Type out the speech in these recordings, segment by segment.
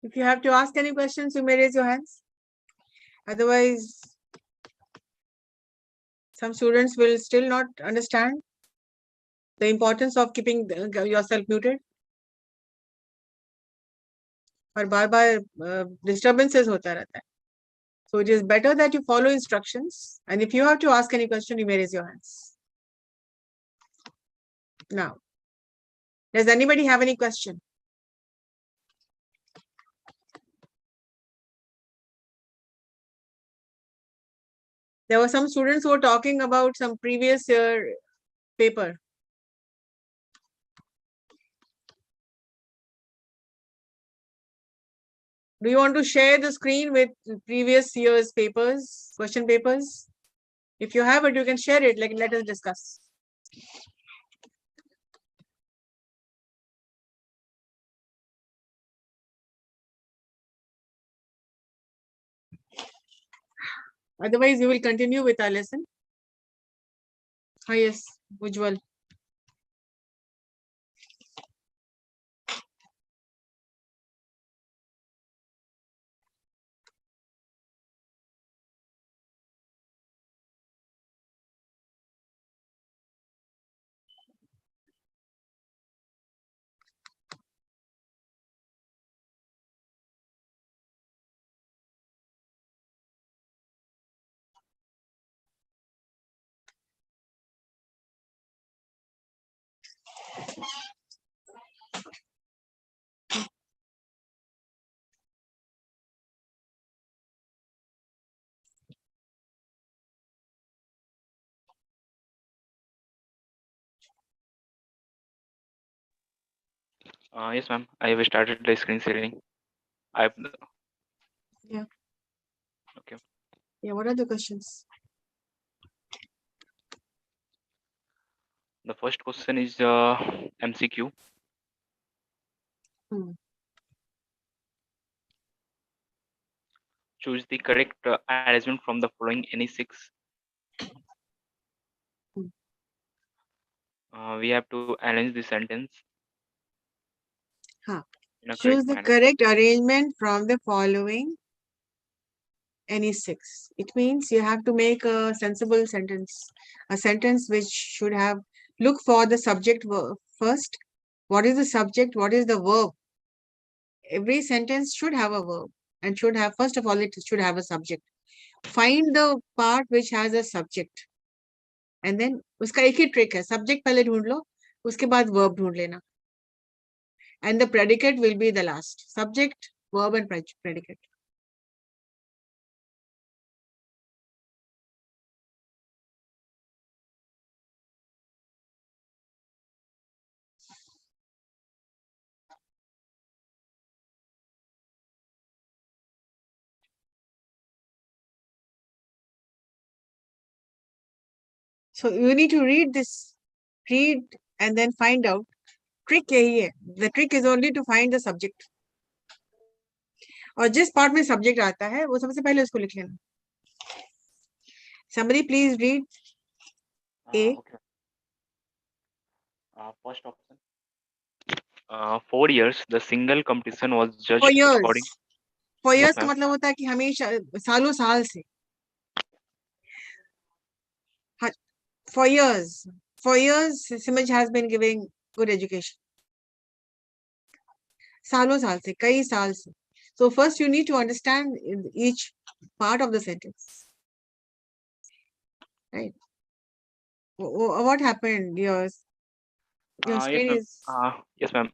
If you have to ask any questions, you may raise your hands. Otherwise, some students will still not understand the importance of keeping yourself muted. और बार-बार disturbances होता रहता है. So it is better that you follow instructions. And if you have to ask any question, you may raise your hands. Now, does anybody have any question? There were some students who were talking about some previous year paper. Do you want to share the screen with previous year's papers, question papers? If you have it, you can share it. Like, let us discuss. Otherwise, we will continue with our lesson. Oh, yes, Ujjwal. Yes, ma'am. I have started the screen sharing. Yeah. Okay. Yeah, what are the questions? The first question is MCQ. Choose the correct arrangement from the following any six. We have to arrange the sentence. Choose the correct arrangement from the following any six. It means you have to make a sensible sentence, a sentence which should have, look for the subject first. What is the subject? What is the verb? Every sentence should have a verb and should have, first of all, it should have a subject. Find the part which has a subject. And then uska ek hi trick hai, subject pehle dhoond lo, uske baad verb dhoond lena. And the predicate will be the last. Subject, verb and predicate. So you need to read this, read and then find out. Trick yahi hai. The trick is only to find the subject. और जिस part में subject आता है, वो सबसे पहले उसको लिख लेना. Somebody please read A. Okay. First option. 4 years, the single competition was judged 4 years. according. 4 years Yes, का मतलब होता है कि हमेशा सालों साल से. 4 years. 4 years, CIMAGE has been giving good education. सालों साल से, कई साल से. So first you need to understand each part of the sentence. Right? What happened? Your screen is... Yes, ma'am.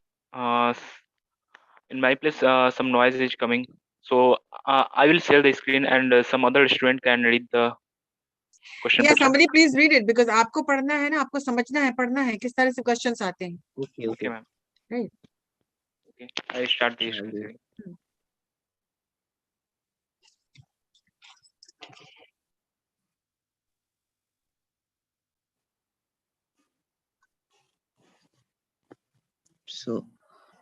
In my place, some noise is coming. So I will share the screen and some other student can read the question Yeah, paper. somebody please read it because आपको पढ़ना है ना, आपको समझना है, पढ़ना है, किस तरह से questions आते हैं. Okay, ma'am. Right. Okay, I start the screen sharing. So,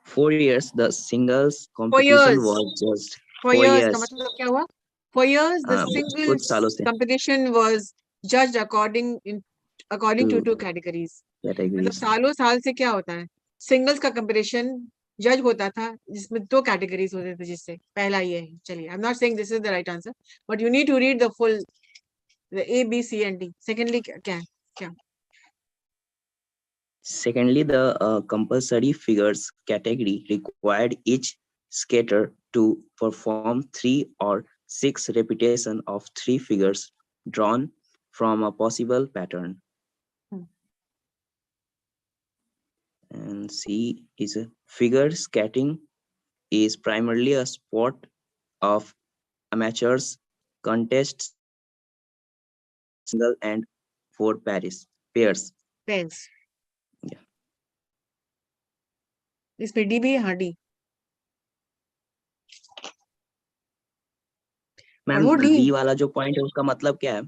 4 years, the singles 4 competition years. was just 4 years का मतलब क्या हुआ? 4 years, the कुछ सालों singles से competition was judged according to 2 categories. मतलब सालों साल से क्या होता है? Singles का competition जज होता था, जिसमें दो कैटेगरीज होते थे, जिससे पहला ये है। चलिए, I am not saying this is the right answer, but you need to read the full A, B, C and D. Secondly क्या है? क्या? Secondly, the compulsory figures category required each skater to perform 3 or 6 repetition of 3 figures drawn from a possible pattern. And C is a figure skating is primarily a sport of amateurs, contests single and four pairs. Pairs. Yeah. इसमें D भी है? हाँ, D. Ma'am पढ़ो D. D वाला जो point है उसका मतलब क्या है?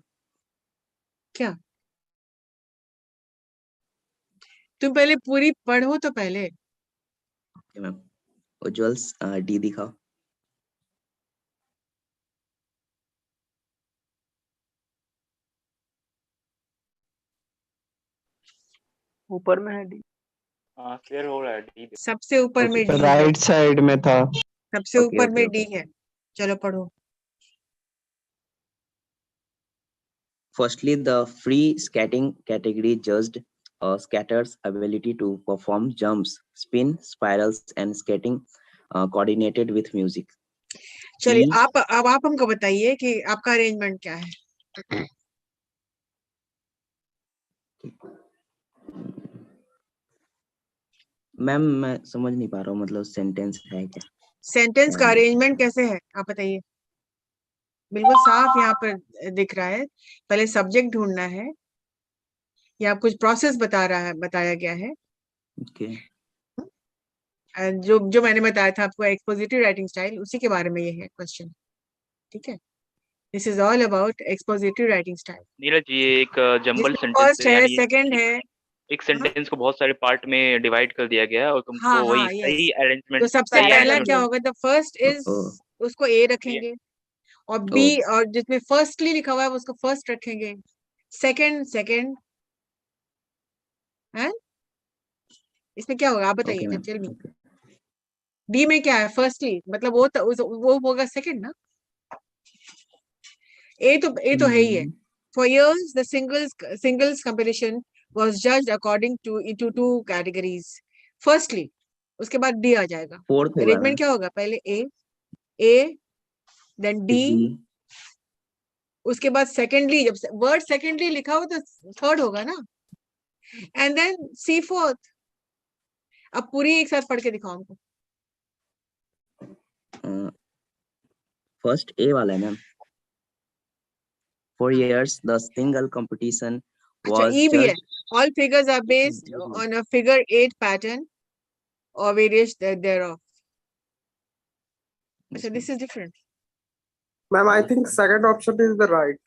क्या? तुम पहले पूरी पढ़ो तो पहले। Okay, मैम उज्जवल डी दिखाओ। ऊपर में है डी। हाँ क्लियर हो रहा है डी। सबसे ऊपर में D है। राइट साइड में था। सबसे Okay, ऊपर okay, में okay. D है। चलो पढ़ो। Firstly, the free skating category judged a skatter's ability to perform jumps, spin, spirals, and skating coordinated with music. चलिए, E, अब आप हमको बताइए कि आपका अरेंजमेंट क्या है। मैम मैं समझ नहीं पा रहा हूँ, मतलब सेंटेंस है क्या? सेंटेंस का अरेंजमेंट कैसे है, आप बताइए। बिल्कुल साफ यहाँ पर दिख रहा है। पहले सब्जेक्ट ढूंढना है, या कुछ प्रोसेस बताया गया है। Okay. जो जो मैंने बताया था आपको, एक्सपोजिटिव राइटिंग स्टाइल, उसी के बारे में ये है क्वेश्चन। ठीक है, this is all about expositive writing style. Neeraj ji, ये एक जंबल जिसमें सेंटेंस फर्स्ट है, है, यानी सेकंड है। एक सेंटेंस को बहुत सारे पार्ट में डिवाइड कर दिया गया है और तुमको हाँ वही हाँ, यस। सही अरेंजमेंट, तो सबसे सही पहला अरेंजमेंट। क्या होगा, द फर्स्ट इज, उसको ए रखेंगे, और बी, और जिसमें फर्स्टली लिखा हुआ है उसको फर्स्ट रखेंगे, सेकंड है। इसमें क्या होगा आप बताइए। Okay, जब ma'am. Tell me, Okay. B में क्या है, फर्स्टली, मतलब वो होगा सेकंड ना। ए तो है ही है। For years, the singles competition was judged according to into two categories. Firstly, उसके बाद D आ जाएगा। Fourth होगा अरेंजमेंट ना? क्या होगा, पहले A, then D, D. उसके बाद सेकेंडली, जब वर्ड सेकेंडली लिखा हो तो थर्ड होगा ना, एंड देन C फोर्थ। अब पूरी एक साथ पढ़ के दिखाओ हमको। फर्स्ट ए वाला है ma'am. For years, the single competition अच्छा, was E भी है। judged. All figures are based on a figure 8 pattern or variation thereof. Yes, So ma'am. this is different. Ma'am, I think second option is the right.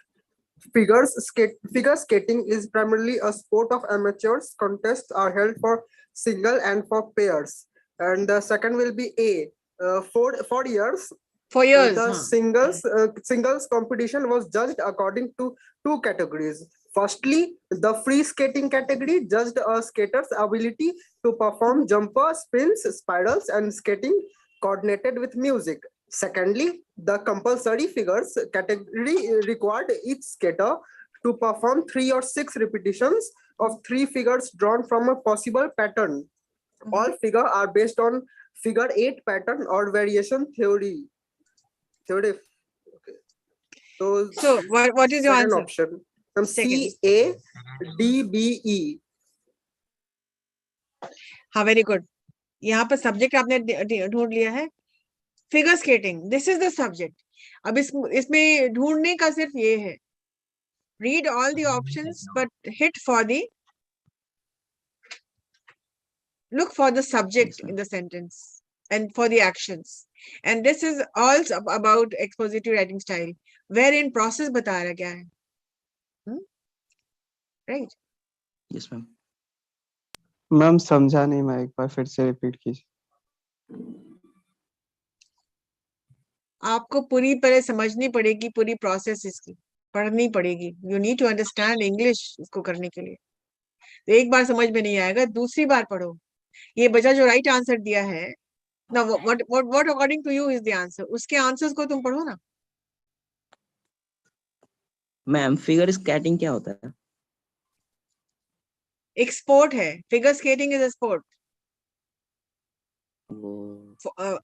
Figure skating is primarily a sport of amateurs. Contests are held for single and for pairs. And the second will be A. For years, For years, the huh? singles competition was judged according to two categories. Firstly, the free skating category judged a skater's ability to perform jumper, spins, spirals, and skating coordinated with music. Secondly, the compulsory figures category required each skater to perform 3 or 6 repetitions of 3 figures drawn from a possible pattern. All figures are based on figure 8 pattern or variation theory. Okay. So what is your second answer? option. Second. CADBE. हाँ, very good. यहाँ पर subject आपने ढूंढ लिया है, figure skating, this is the subject. अब इसमें ढूंढने का सिर्फ ये है, read all the options but look for the subject Yes, ma'am. in the sentence and for the actions, and this is all about expository writing style wherein process बताया गया है। right? Yes, ma'am. मैम समझा नहीं, मैं एक बार फिर से repeat कीजिए। आपको पूरी तरह समझनी पड़ेगी, पूरी प्रोसेस इसकी पढ़नी पड़ेगी। You need to understand English इसको करने के लिए। तो एक बार समझ में नहीं आएगा, दूसरी बार पढ़ो। ये बच्चा जो राइट आंसर दिया है, Now, what according to you is the answer? उसके answers को तुम पढ़ो ना. मैम फिगर स्केटिंग क्या होता है? एक sport है. Figure skating is a sport. वो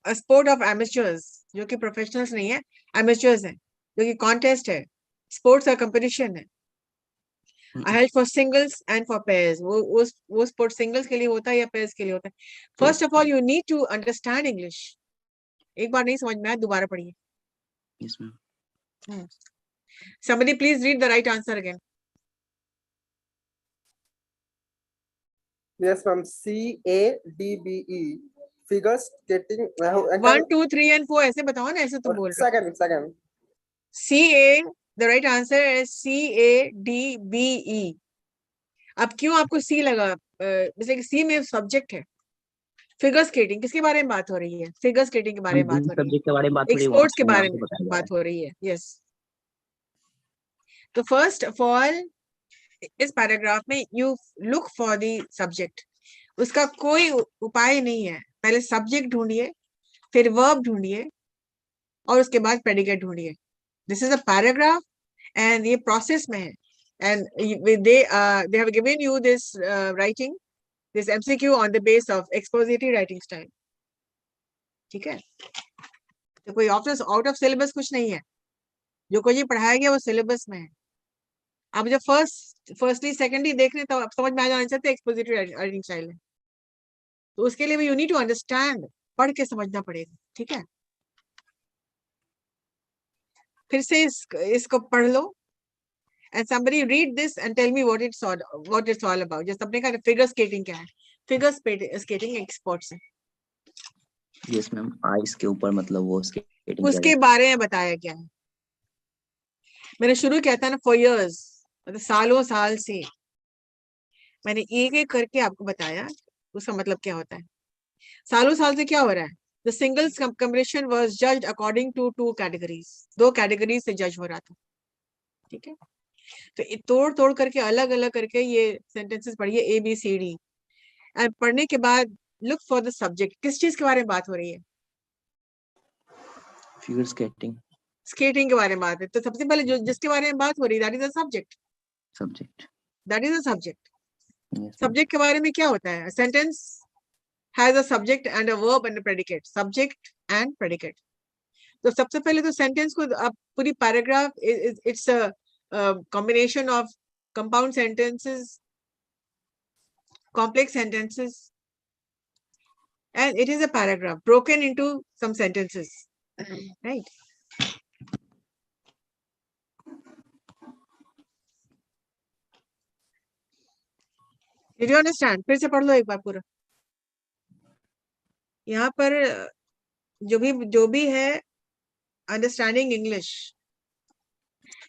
A sport of amateurs, जो कि professionals नहीं है, amateurs हैं, जो कि contest है. Sports का competition है. I held for singles and for pairs. वो sport singles के लिए होता है या pairs के लिए होता है. First of all, you need to understand English. एक बार नहीं समझ में आया, दोबारा पढ़िए. Yes, ma'am. Somebody please read the right answer again. Yes, ma'am. CADBE. Figure skating. 1, 2, 3 and 4 ऐसे बताओ ना, ऐसे तुम बोल रहे हो. Second. CA, the right answer is CADBE. अब क्यों आपको C लगा? जैसे कि C में सब्जेक्ट है. फिगर स्केटिंग किसके बारे में बात हो रही है? फिगर स्केटिंग के बारे में बात हो रही सब्जेक्ट के बारे में बात है. हो रही है, स्पोर्ट्स के वहाँ बारे पे में बताया गया बात हो रही है. यस. तो फर्स्ट ऑफ ऑल इस पैराग्राफ में you look for the subject. उसका कोई उपाय नहीं है. पहले सब्जेक्ट ढूंढिए, फिर वर्ब ढूंढिए, और उसके बाद प्रेडिकेट ढूंढिए. This is a paragraph and ये प्रोसेस में है. And they have given you this writing, this MCQ on the base of expository writing style. ठीक है. तो कोई आउट ऑफ सिलेबस कुछ नहीं है. जो कुछ पढ़ाया गया वो सिलेबस में है. आप जब फर्स्टली सेकेंडली देख रहे तो आप समझ में आ जाना चाहिए एक्सपोजिटरी राइटिंग स्टाइल है. तो उसके लिए भी यू नीड टू अंडरस्टैंड, पढ़ के समझना पड़ेगा. ठीक है. फिर से इसको पढ़ लो. And somebody read this and tell me what it's all about. जैसे अपने का फिगर स्केटिंग क्या है? फिगर स्केटिंग एक स्पोर्ट्स है. Yes ma'am. आइस के ऊपर मतलब वो स्केटिंग उसके बारे में बताया गया है. मैंने शुरू किया था ना, फॉर इयर्स, मतलब सालों साल से मैंने एक एक करके आपको बताया उसका मतलब क्या होता है. सालों साल से क्या हो रहा है? The singles competition was judged according to 2 categories. 2 categories से जज हो रहा था. ठीक है. तो तोड़ तोड़ करके अलग अलग करके ये सेंटेंसेस पढ़िए ABCD. एंड पढ़ने के बाद लुक फॉर द सब्जेक्ट. किस चीज के बारे में बात हो रही है? Figure skating. स्केटिंग के बारे में बात है. तो सबसे पहले जो जिसके बारे में बात हो रही है, that is the subject. That is the subject. Subject के बारे में क्या होता है? Sentence has a subject and a verb and a predicate. Subject and predicate. तो सबसे पहले तो सेंटेंस को आप पूरी paragraph, it's a combination of compound sentences, complex sentences, and it is a paragraph broken into some sentences, right? Did you understand? फिर से पढ़ लो एक बार पूरा. यहाँ पर जो भी है understanding English,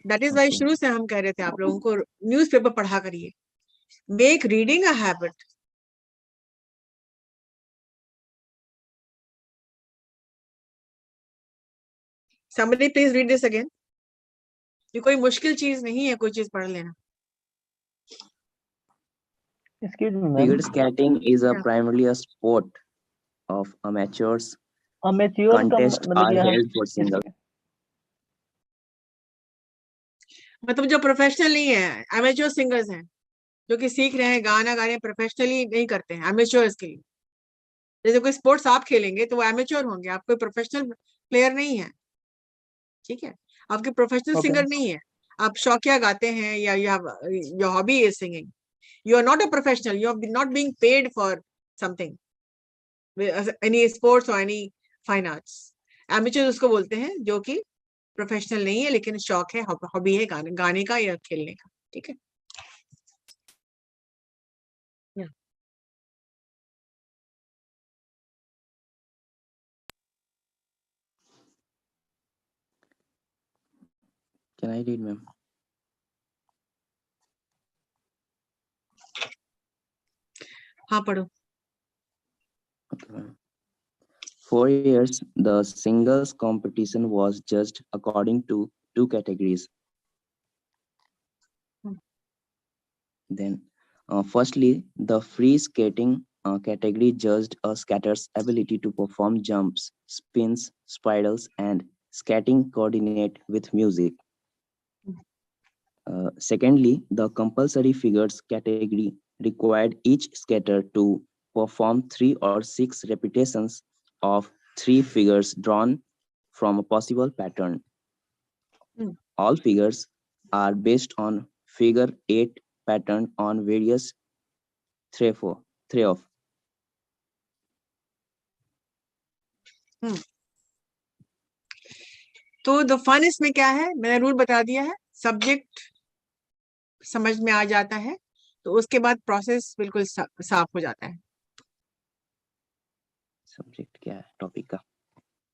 that is why शुरू से हम कह रहे थे आप लोगों को न्यूज़पेपर पढ़ा करिए. Make reading a habit. Somebody please read this again. ये कोई मुश्किल चीज नहीं है, कोई चीज पढ़ लेना. Excuse me, ma'am. Figure skating is a Yeah. primarily a sport of amateurs. Amateur का Contests मतलब are क्या है? held for singles. मतलब जो प्रोफेशनल नहीं है, एमेच्योर सिंगर्स हैं, जो कि सीख रहे हैं, गाना गा रहे हैं, प्रोफेशनली नहीं करते हैं, एमेच्योर्स के लिए. जैसे कोई स्पोर्ट्स आप खेलेंगे तो वो एमेच्योर होंगे, आप कोई प्रोफेशनल प्लेयर नहीं है. ठीक है. आपके प्रोफेशनल Okay. सिंगर नहीं है. आप शौकिया गाते हैं या your hobby is singing. You are not a professional. You are not being paid for something, any sports और एनी फाइन आर्ट्स. एमेच्योर उसको बोलते हैं जो कि प्रोफेशनल नहीं है लेकिन शौक है, हॉबी है गाने का या खेलने का. ठीक है. Can I read, ma'am? हाँ पढ़ो. Okay, ma'am. For years, the singles competition was judged according to 2 categories. Then, firstly, the free skating category judged a scatter's ability to perform jumps, spins, spirals, and skating coordinate with music. Secondly, the compulsory figures category required each skater to perform 3 or 6 repetitions of 3 figures drawn from a possible pattern. Hmm. All figures are based on figure 8 pattern on various three of. तो the fun इसमें क्या है, मैंने rule बता दिया है, subject समझ में आ जाता है तो उसके बाद प्रोसेस बिल्कुल साफ हो जाता है। सब्जेक्ट क्या है टॉपिक का?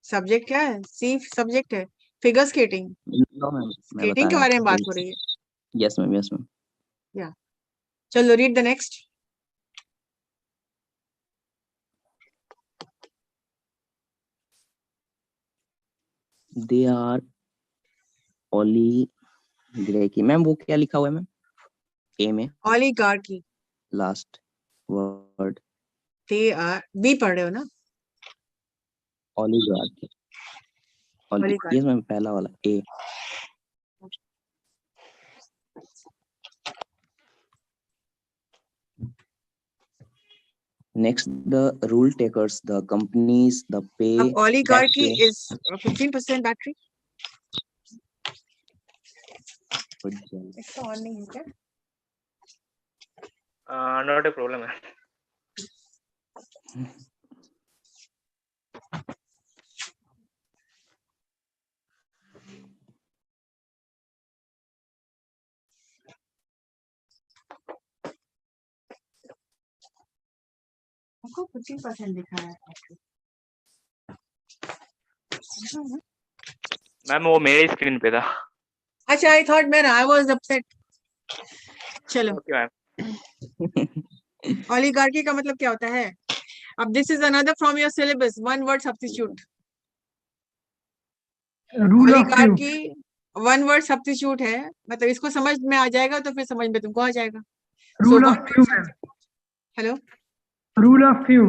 सब्जेक्ट क्या है? सी सब्जेक्ट है फिगर स्केटिंग। नो मैम, मैं स्केटिंग के बता बारे रहा में बात हो रही है। Yes ma'am, yes ma'am. या चलो read the next. They are oligarchy. Ma'am वो क्या लिखा हुआ है मैम ए में? Oligarchy last word. They are, B पढ़ रहे हो ना? ओलिगार्की। Oligarchy. यस मैम, पहला वाला ए। Next, the rule takers, the companies, the pay. अब oligarchy is 15% battery। इसका ऑन नहीं है क्या? Not a problem. आपको 15% दिखा है। मैम वो मेरे स्क्रीन पे था। अच्छा, I thought man I was upset. चलो, ओके मैम। ओलिगार्की का मतलब क्या होता है? अब this is another from your syllabus, one word substitute. Oligarchy one word substitute है, मतलब इसको समझ में आ जाएगा तो फिर समझ में तुमको आ जाएगा। Rule of few. Hello, rule of few.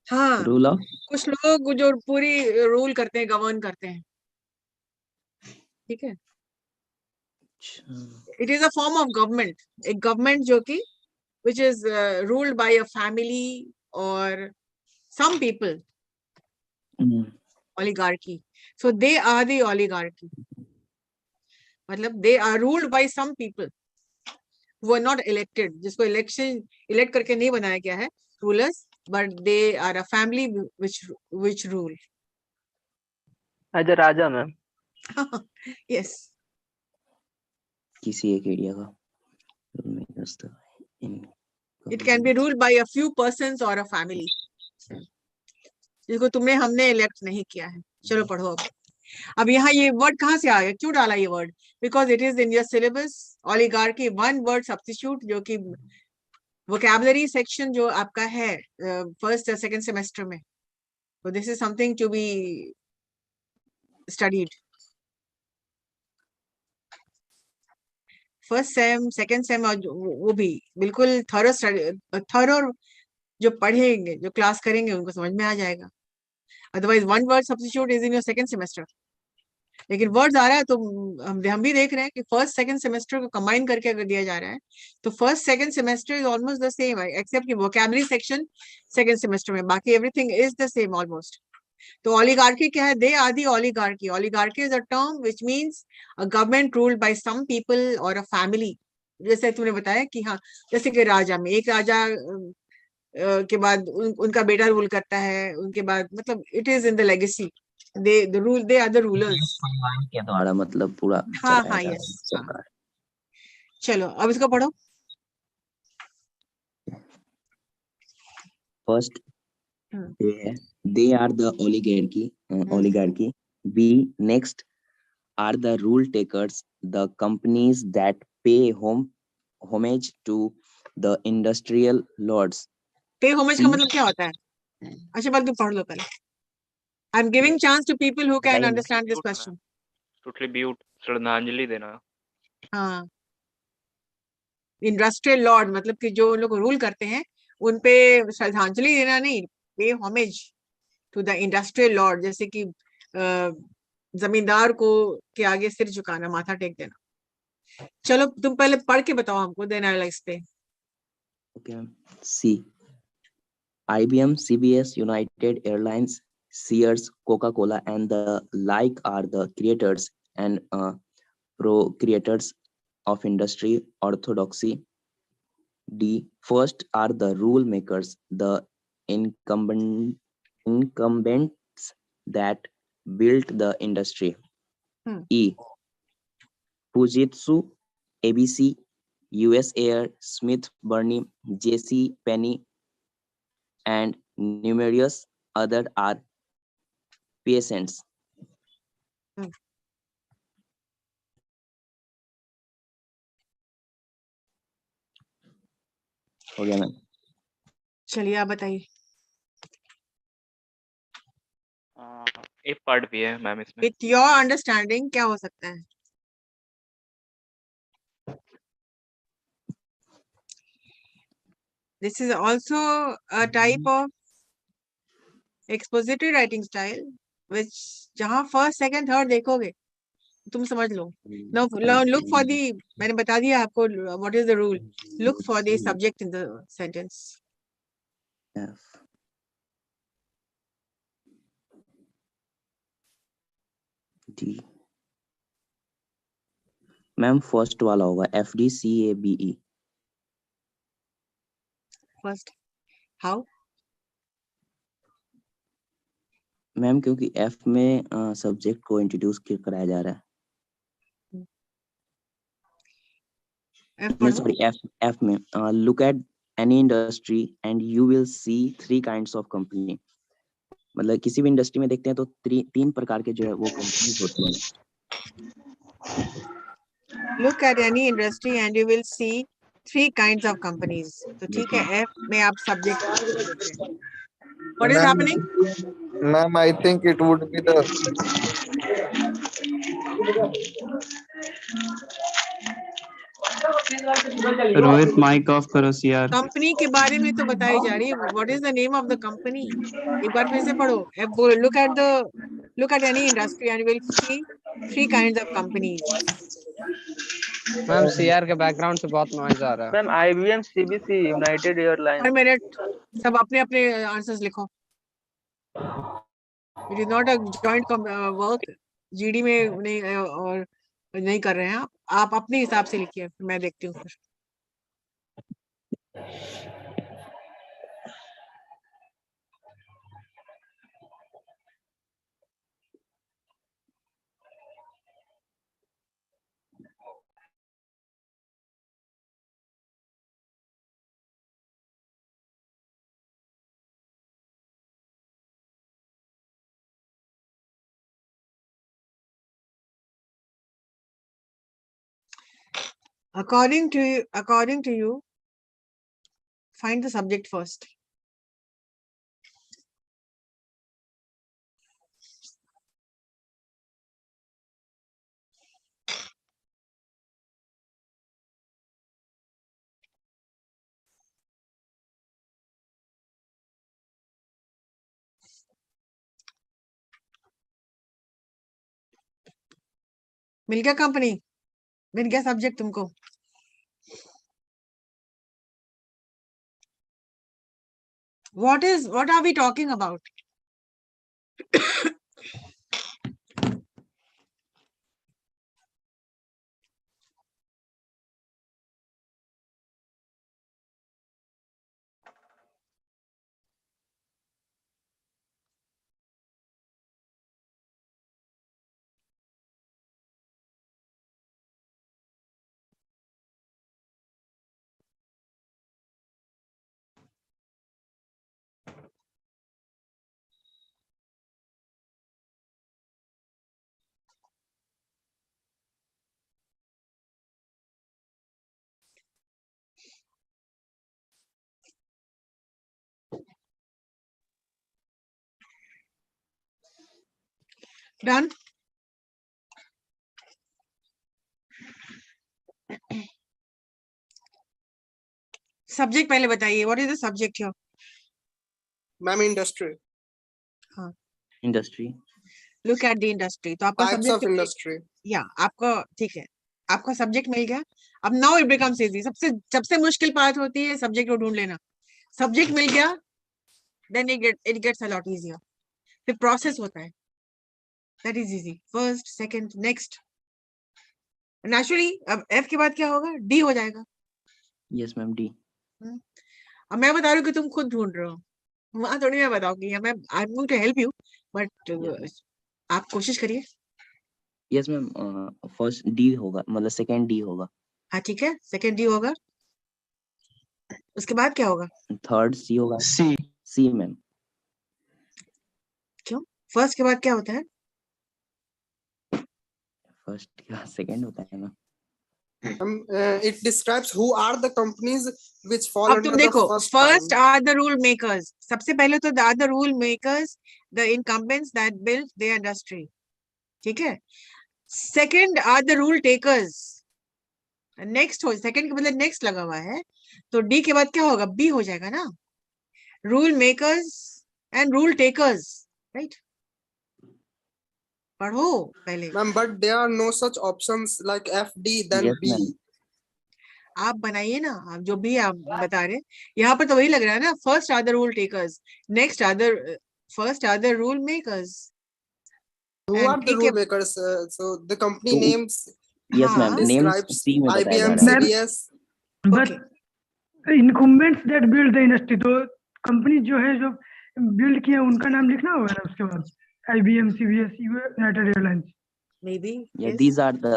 हाँ, रूल ऑफ, कुछ लोग जो पूरी रूल करते हैं, गवर्न करते हैं, ठीक है। It is a form of government, एक गवर्नमेंट जो कि which is ruled by a family or some people, oligarchy. So they are the oligarchy. मतलब they are ruled by some people who are not elected, जिसको elect करके नहीं बनाया गया है rulers, but they are a family which rule. As a Raja, ma'am. Yes. किसी एक area का। It can be ruled by a few persons or a family, जिसको तुमने हमने elect नहीं किया है। चलो पढ़ो अब यहाँ ये वर्ड कहाँ से आ गया, क्यों डाला ये word? Because it is in your syllabus. Oligarchy one word substitute, जो कि वोकैबुलरी सेक्शन जो आपका है फर्स्ट या सेकंड सेमेस्टर में, तो this is something to be studied. First sem, second sem, और वो भी बिल्कुल थरो जो पढ़ेंगे, जो क्लास करेंगे, उनको समझ में आ जाएगा। Otherwise one word substitute is in your second semester, लेकिन वर्ड्स आ रहा है तो हम भी देख रहे हैं कि फर्स्ट सेकंड सेमेस्टर को कंबाइन करके अगर दिया जा रहा है तो first second semester is almost the same, except कि वोकैबुलरी सेक्शन सेकंड सेमेस्टर में, बाकी everything is the same almost. तो ओलिगार्की क्या है? They are the oligarchy. Oligarchy is a term which means a government ruled by some people और a family. जैसे तूने बताया कि हाँ, जैसे कि राजा में एक राजा के बाद उनका बेटा रूल करता है, उनके बाद, मतलब it is in the legacy, they rule, they are the rulers के द्वारा मतलब पूरा हाँ चलाया हाँ जा यस रहा हाँ। है। चलो अब इसको पढ़ो। First they are the oligarchy. B, next are the rule takers, the companies that pay homage to the industrial lords. पे होमेज का C, मतलब क्या होता है? अच्छा बात, पढ़ लो पहले। I am giving chance to people who can understand this question. Totally but, श्रद्धांजलि देना। हाँ, इंडस्ट्रियल लॉर्ड मतलब कि जो लोग रूल करते हैं उन पे श्रद्धांजलि देना नहीं, pay homage to the industrial lord, जैसे कि जमींदार को के आगे सिर झुकाना, माथा टेक देना। चलो तुम पहले पढ़ के बताओ हमको, then I will explain. Okay. C. IBM, CBS, United Airlines, Sears, Coca-Cola, and the like are the creators and pro-creators of industry orthodoxy. D. First are the rule makers, the incumbents that built the industry. E. Fujitsu, ABC, US Air, Smith Burney, JC Penney, and numerous other are peasants. हो गया ma'am. चलिए आप बताइए। एक part भी है ma'am इसमें। With your understanding क्या हो सकता है? This is also a type of expository writing style, which जहाँ first, second, third देखोगे तुम समझ लो। Now look for the, मैंने बता दिया आपको what is the rule. Look for the subject in the sentence. F. D. Ma'am first वाला होगा FDCABE। First, how? मैम क्योंकि F में सब्जेक्ट को इंट्रोड्यूस कराया जा रहा है। सॉरी F में look at any industry and you will see three kinds of company। मतलब किसी भी इंडस्ट्री में देखते हैं तो तीन प्रकार के जो है वो कंपनीज होती हैं। Look at any industry and you will see three kinds of companies. तो ठीक है, F में आप सब्जेक्ट देते हैं। What is happening? Ma'am, I think it would be the Rohit mike off करो यार। कंपनी के बारे में तो बताई जा रही है। What is the name of the company? एक बार फिर से पढ़ो। F बोलो, look at any industry and you will see three kinds of companies. Ma'am CR के बैकग्राउंड से बहुत नॉइज आ रहा है। Ma'am IBM, CBC, United airlines. 1 minute, सब अपने अपने आंसर्स लिखो। It is not a joint work. GD में नहीं और नहीं कर रहे हैं आप अपने हिसाब से लिखिए, मैं देखती हूँ फिर। According to you, find the subject first. मिल गया कंपनी, मिल गया सब्जेक्ट तुमको? What are we talking about? Done? Subject पहले बताइए, what is the subject here? Ma'am industry, industry, look at the industry. तो आपका टाइप्स ऑफ सब्जेक्ट, इंडस्ट्री। या आपका ठीक है, आपका सब्जेक्ट मिल गया। अब नाउ इट बिकम्स इजी। सबसे सबसे मुश्किल बात होती है सब्जेक्ट को ढूंढ लेना। सब्जेक्ट मिल गया, then it gets a lot easier. फिर प्रोसेस होता है, that is easy. First, second, next. Naturally अब एफ के बाद क्या होगा? डी हो जाएगा। Yes ma'am, D. अब मैं बता रही हूँ कि तुम खुद ढूंढ रहे हो, वहां थोड़ी मैं बताऊंगी, या मैं I am going to help you, but आप कोशिश करिए। यस मैम, फर्स्ट डी होगा, मतलब सेकंड डी होगा। हाँ ठीक है, सेकंड डी होगा। उसके बाद क्या होगा? थर्ड सी होगा। सी। सी मैम। क्यों? फर्स्ट के बाद क्या होता है? फर्स्ट के बाद सेकंड होता है ma'am. It describes who are the companies which fall अब under तुम the देखो, first first kind. Are the rule makers. सबसे पहले तो are the rule makers, the incumbents that build the industry, ठीक है। Second are the rule takers. Next हो, second के बदले नेक्स्ट लगा हुआ है, तो डी के बाद क्या होगा? बी हो जाएगा ना। Rule makers and rule takers, right? पढ़ो पहले। Ma'am, but there are no such options like F, D, then Yes, B. ma'am. आप बनाइए ना, आप जो भी आप बता रहे हैं, यहाँ पर तो वही लग रहा है ना। First are the rule takers, next are the first are the rule makers. Who And are the ठीक rule है, makers? So the company Who- names Yes, ma'am. हाँ, Names describes C में बताया जा IBM, रहा है। Ma'am, CBS. but okay. incumbents that build the industry, तो company जो है जो बिल्ड किया उनका नाम लिखना होगा ना उसके बाद। IBM, CBS, United airlines. Maybe, Yeah, yes. these are the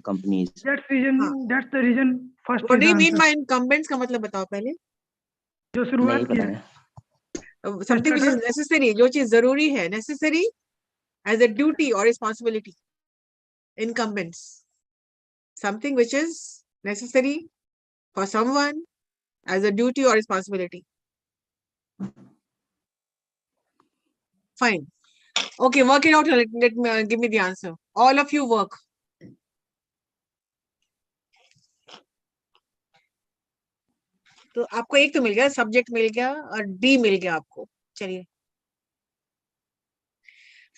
companies. That's reason. हाँ. That's the reason. First What is do the you mean answer. by incumbents का मतलब बताओ पहले। जो नहीं शुरुआत की पता है। है। Something which is necessary, जो चीज जरूरी है, necessary as a duty or responsibility. Incumbents, something which is necessary for someone as a duty or responsibility. Fine. Okay, work it out. Let me give me the answer. All of you work. तो आपको एक तो मिल गया, subject मिल गया और D मिल गया आपको। चलिए,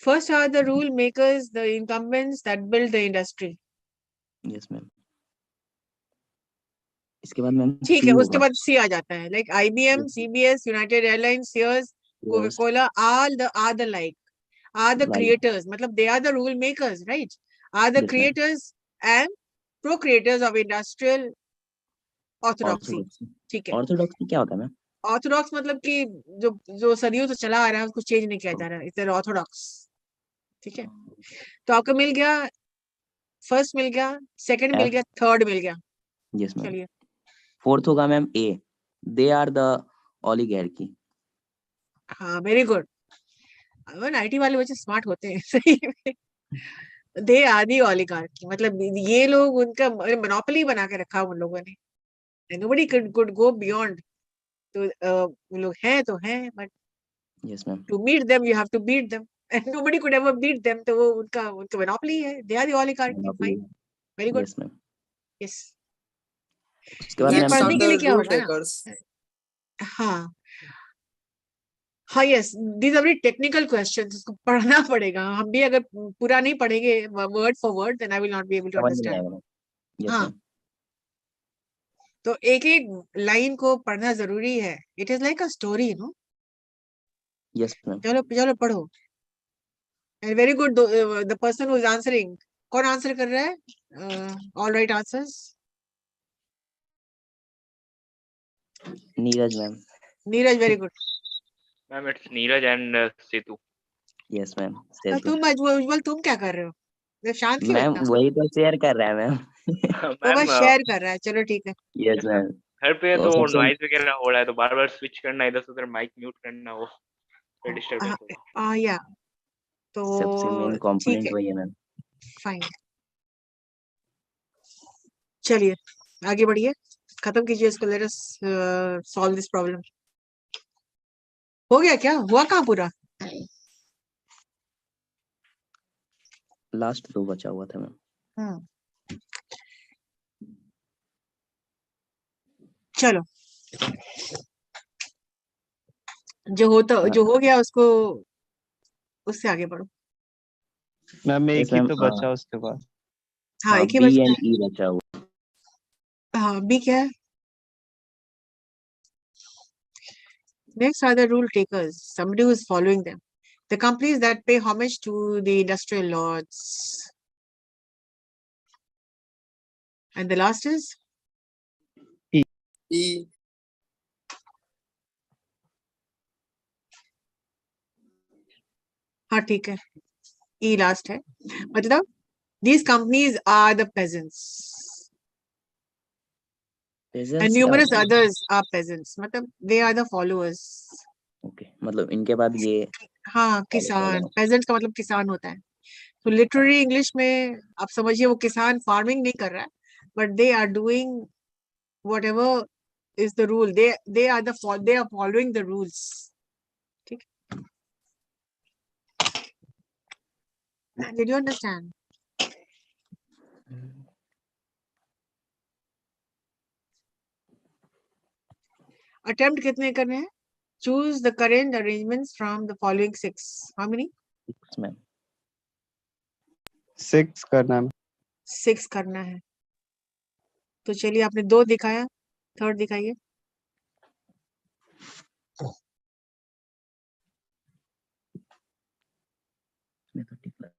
first are the rule makers, the incumbents that build the industry. Yes, ma'am. इसके बाद मैम ठीक C है, उसके होगा। बाद सी आ जाता है, like IBM, Yes, CBS, United Airlines, Sears, Course, Coca Cola, are the like, are the like, creators, मतलब they are the rule makers, right? Are the yes, ma'am. creators and pro-creators of industrial orthodoxy. Orthodoxy. ठीक है। Orthodoxy क्या होता है ma'am? Orthodox मतलब कि जो जो सदियों से चला आ रहा है उसको चेंज नहीं किया जा रहा है, इट्स ऑर्थोडॉक्स, ठीक है। तो आपको मिल गया, फर्स्ट मिल गया, सेकंड मिल F. गया, थर्ड मिल गया। Yes, ma'am. चलिए, फोर्थ होगा ma'am A. They are the oligarchy. हाँ, वेरी गुड। IT वाले बच्चे स्मार्ट होते हैं सही में। दे आदि ओलिगार्की, मतलब ये लोग, उनका मोनोपोली बना के रखा उन लोगों ने। Nobody could go beyond. तो वो लोग हैं तो हैं, but Yes, ma'am. To meet them you have to beat them, and nobody could ever beat them. तो वो उनका मोनोपोली है, they are the oligarchy. Monopoly. Fine, very good, Yes, ma'am. Yes. उसके बाद ये मैम Next are पढ़ने के the लिए क्या rule होगा ना, takers. हाँ हाँ, yes, these are very technical questions, इसको पढ़ना पड़ेगा। हम भी अगर पूरा नहीं पढ़ेंगे word for word, then I will not be able to समझ नहीं अंडरस्टैंड। आएगा मैम। Yes, हाँ, ma'am. तो एक एक लाइन को पढ़ना जरूरी है। It is like a story, no. Yes, ma'am. चलो चलो पढ़ो। And very good, the person who is answering, कौन आंसर कर रहा है? All right answers. Neeraj ma'am. Neeraj, very good. Ma'am, it's Neeraj and Setu. Yes, ma'am. तो सेतु। तुम उज्जवल, तुम क्या कर रहे हो? जरा शांत क्यों मैम इतना? वही तो शेयर कर रहा है मैम। वो मैम बस शेयर कर रहा है, चलो ठीक है। Yes ma'am. घर पे तो तो सबसे नॉइज वगैरह हो रहा है, तो बार बार स्विच करना, इधर से उधर माइक म्यूट करना, वो फिर डिस्टरबेंस होगा। या तो सबसे मेन ठीक कंपोनेंट है, वही है मैम। फाइन। चलिए आगे बढ़िए, खत्म कीजिए इसको। Let us solve this problem. हो गया क्या? हुआ कहाँ पूरा? लास्ट 2 बचा हुआ था मैम। चलो, जो हो गया उसको उससे आगे बढ़ो। मैम एक Yes, ही ma'am. तो बचा उसके बाद। हाँ एक ही B बचा and है। E बचा हुआ। हाँ बी क्या है? Next are the rule takers, somebody who is following them. The companies that pay homage to the industrial lords. And the last is? E. हाँ ठीक है, E last है। मतलब these companies are the peasants. Peasants And क्या numerous होता है? others are peasants. मतलब they are the followers. Okay. मतलब इनके बाद ये हाँ किसान, peasants का मतलब किसान होता है। तो लिटरेरी इंग्लिश में आप समझिए वो किसान फार्मिंग नहीं कर रहा है, but they are doing whatever is the rule. They are following the rules. ठीक? Did you understand? Attempt कितने करने हैं? Choose the current arrangements from the following 6. How many? 6, ma'am. 6 करना है। 6 करना है। तो चलिए आपने 2 दिखाया, थर्ड दिखाइए। इसमें तो टिक लगा।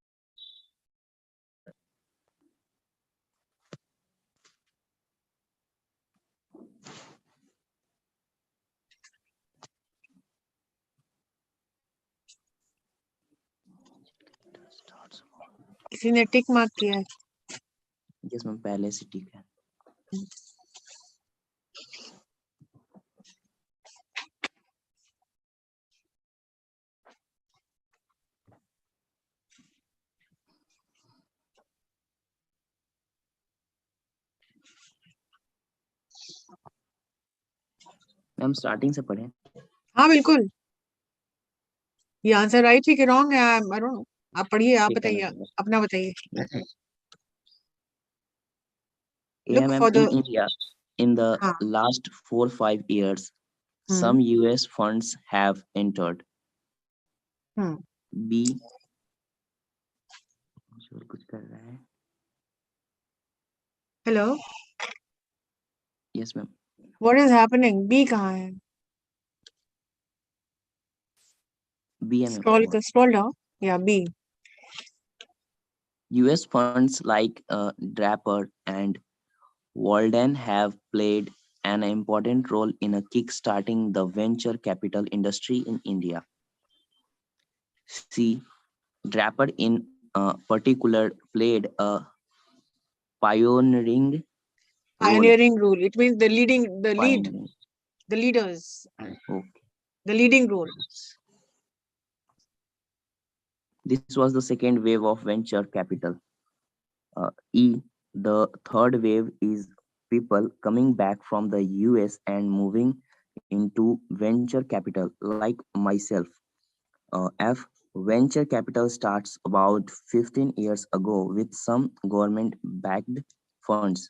किसी ने टिक मार्क किया है? Yes, ma'am. पहले से टिक है। मैम स्टार्टिंग से पढ़े। हाँ बिल्कुल। ये आंसर राइट है कि रॉन्ग है? I don't know. आप पढ़िए, आप ठीक है बताइए, मैम। अपना बताइए। Yeah, Look ma'am. for In the India, in the हाँ last 4-5 years, some US funds have entered. B. और कुछ कर रहा है। Hello, Yes, ma'am. What is happening? B कहाँ है? B, ma'am. Scroll down. या B. US funds like Draper and Walden have played an important role in kickstarting the venture capital industry in India. C. Draper in particular played a pioneering role. Pioneering rule. It means the lead, Pioneering. the leaders, Okay. the leading role. This was the second wave of venture capital. E. The third wave is people coming back from the US and moving into venture capital like myself. F. Venture capital starts about 15 years ago with some government-backed funds.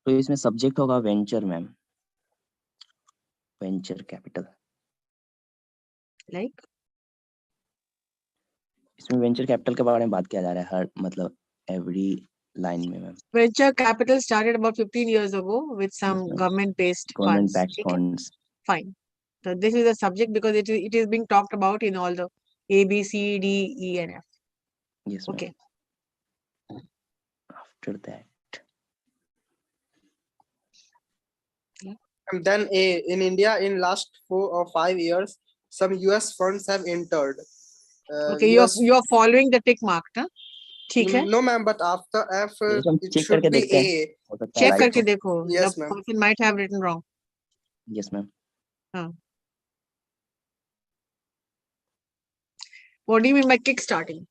तो इसमें subject होगा venture ma'am, venture capital. Like? इसमें venture capital के बारे में बात किया जा रहा है हर मतलब एवरी लाइन में ma'am. Venture capital started about 15 years ago with some government-based government funds. Backed ठीक है? Funds. Fine. So this is a subject because it is being talked about in all the A, B, C, D, E, and F. Yes, ma'am. Okay. After that. And then in India, in last 4 or 5 years, some US funds have entered. Okay, you are following the tick mark, ना? ठीक है? No, ma'am, but after F, Yes, हम it check should करके be देखते हैं, A. हो सकता है Check right करके हो। देखो. Yes, The ma'am. person might have written wrong. Yes, ma'am. हाँ. What do you mean by kickstarting?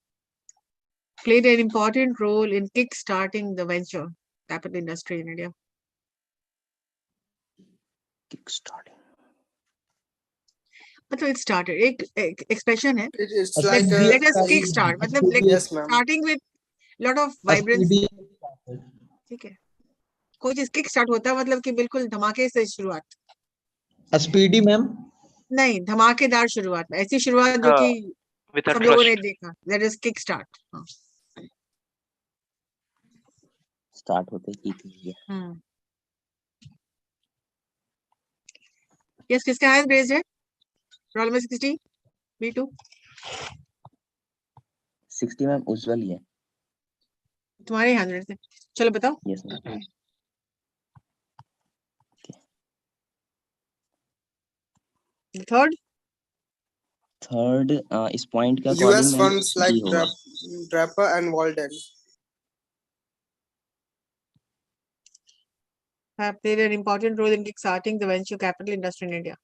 Played an important role in kickstarting the venture capital industry in India. Kickstarting. मतलब it started, एक expression है, It's A like let us kick start, मतलब like yes, ma'am. starting with lot of A vibrancy, speedy ठीक है, कोई चीज kick start होता है मतलब कि बिल्कुल धमाके से शुरुआत, A speedy, ma'am. नहीं धमाकेदार शुरुआत, ऐसी शुरुआत जो कि with a सब लोगों ने thrust. देखा, that is kick start. Start होते की थी Yes, किसका हैंड रेज है? Roll number 60, B2. 60 मैम उज्जवल ही है। तुम्हारे हैंड रेज है, चलो बताओ। Yes ma'am. थर्ड इस पॉइंट के US according funds like D होगा। Draper and Walden have played an important role in kickstarting the venture capital industry in India.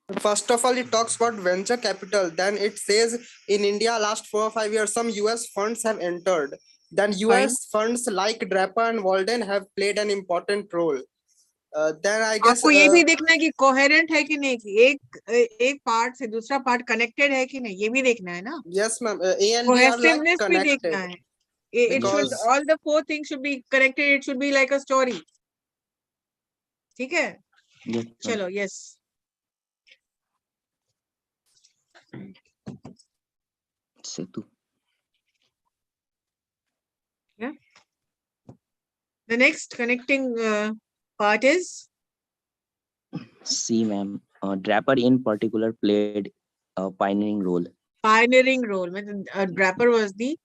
First of all, it talks about venture capital. Then it says in India, last 4 or 5 years, some US funds have entered. Then US funds like Draper and Walden have played an important role. Then I guess आपको ये भी देखना है कि coherent है कि नहीं, कि एक पार्ट से दूसरा पार्ट कनेक्टेड है कि नहीं, ये भी देखना है ना। yes, ma'am. A and B are like cohesiveness भी देखना connected. है। It should, all the 4 things should be connected. It should be like a story. ठीक है, चलो yes. Setu. Yeah. The next connecting part is C, ma'am. Draper in particular played a pioneering role. Pioneering role. Draper was the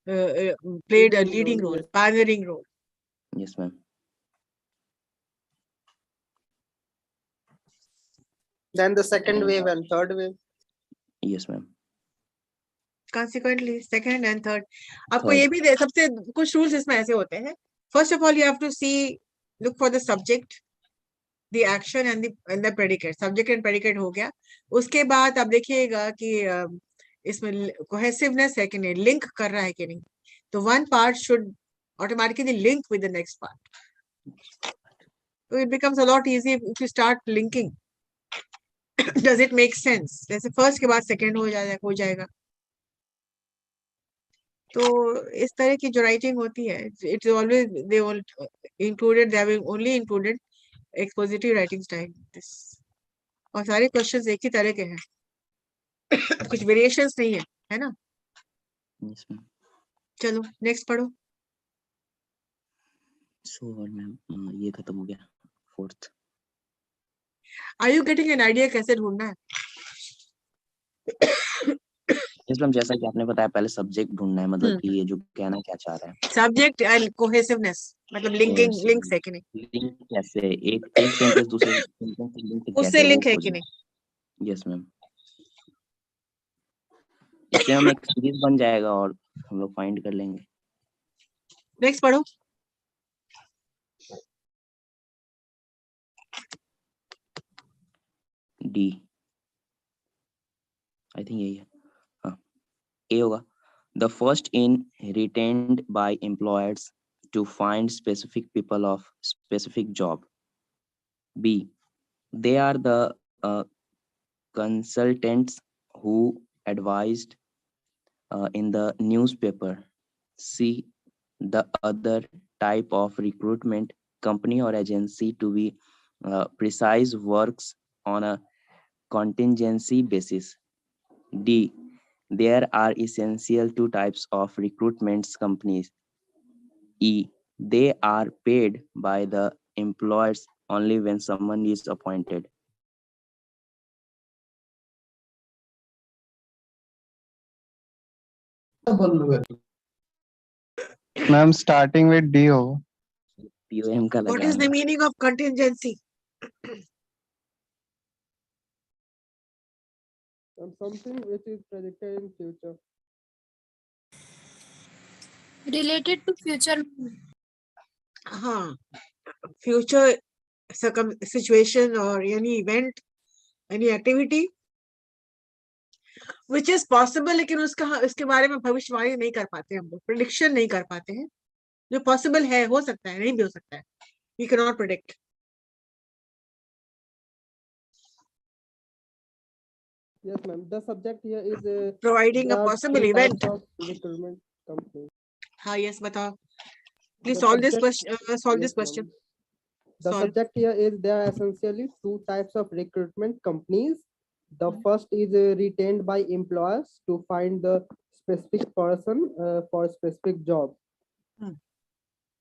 played a leading role, pioneering role. Yes, ma'am. Then the second wave and third wave. Yes, ma'am. Consequently, second and third. आपको ये भी सबसे कुछ rules इसमें ऐसे होते हैं. First of all, you have to see, look for the subject, the action and the predicate. Subject and predicate हो गया. उसके बाद आप देखिएगा कि इसमें cohesiveness है कि नहीं, link कर रहा है कि नहीं. तो one part should automatically link with the next part. So it becomes a lot easier if you start linking. Does it make sense? जैसे first के बाद second हो जाएगा. तो इस तरह की जो राइटिंग होती है, it's always they all included, they have only included expositive writing style this, और सारे क्वेश्चंस एक ही तरह के हैं, कुछ वेरिएशंस नहीं है ना। Yes, ma'am. चलो नेक्स्ट पढ़ो। So मैम ये खत्म हो गया। Fourth. Are you getting an idea कैसे ढूंढना है? यस मैम, जैसा कि आपने बताया पहले सब्जेक्ट ढूंढना है, मतलब कि ये जो कहना क्या चाह रहा है। सब्जेक्ट एंड कोहेसिवनेस, मतलब लिंकिंग, लिंक्स है कि नहीं, लिंक कैसे, एक सेंटेंस दूसरे सेंटेंस से लिंक कैसे, उससे लिंक वो है कि खोजना। नहीं। यस मैम, इससे हम एक सीरीज बन जाएगा और हम लोग फाइंड कर लेंगे। नेक्स्ट पढ़ो। डी, आई थिंक यही है। हाँ, ए होगा। The first in retained by employers to find specific people of specific job. B, they are the consultants who advised in the newspaper. C, the other type of recruitment company or agency to be precise works on a contingency basis. D, there are essential 2 types of recruitment companies. E, they are paid by the employers only when someone is appointed. Ma'am, starting with D होगा। POM का What लगा is the meaning of contingency? Something which is predicted in future. Related to future. हाँ, future situation or any event, any activity which is possible, लेकिन उसके बारे में भविष्यवाणी नहीं कर पाते हम लोग, प्रेडिक्शन नहीं कर पाते हैं। जो पॉसिबल है, हो सकता है, नहीं भी हो सकता है। We cannot predict. Yes, ma'am. The subject here is Providing there a are possible three event. types of recruitment companies. हाँ, yes, बताओ. Please The solve this subject- question. Solve this yes, question. ma'am. The Solve. subject here is there are essentially two types of recruitment companies. The Hmm. first is retained by employers to find the specific person for a specific job. Hmm.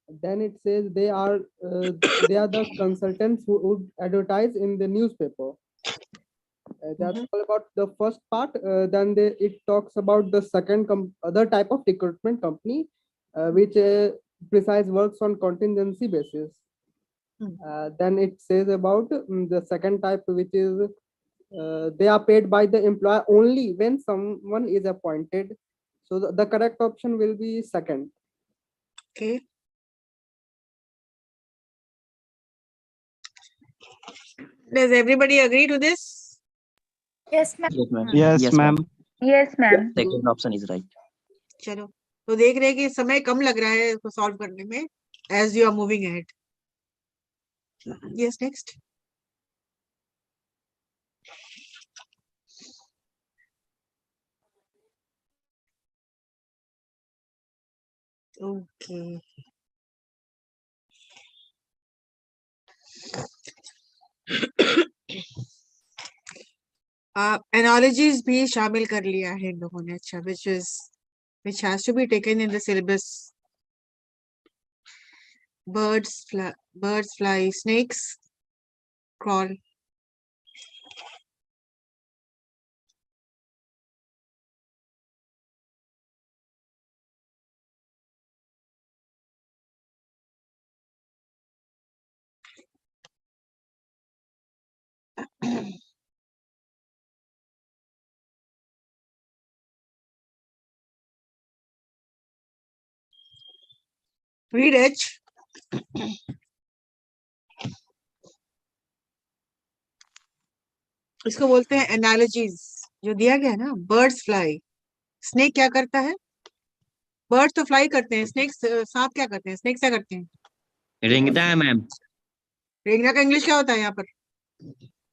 Then it says they are the consultants who would advertise in the newspaper. That's all about the first part. Then it talks about the second other type of recruitment company, which precise works on contingency basis. Then it says about the second type, which is they are paid by the employer only when someone is appointed. So the correct option will be second. Okay. Does everybody agree to this? Yes, ma'am. Yes, ma'am. Yes, ma'am. Yes, ma'am. Second option is right. चलो, तो देख रहे हैं कि समय कम लग रहा है इसको सॉल्व करने में as you are moving ahead. Yes, next. Okay. Analogies भी शामिल कर लिया है इन लोगों ने. अच्छा, which has to be taken in the syllabus. Birds fly, snakes crawl. Read H. इसको बोलते हैं एनालॉजीज. जो दिया गया है ना, बर्ड्स फ्लाई, स्नेक क्या करता है? बर्ड्स तो फ्लाई करते हैं, स्नेक्स सांप क्या करते हैं? स्नेक्स क्या करते हैं? रेंगता है मैम. रेंगना का इंग्लिश क्या होता है यहाँ पर?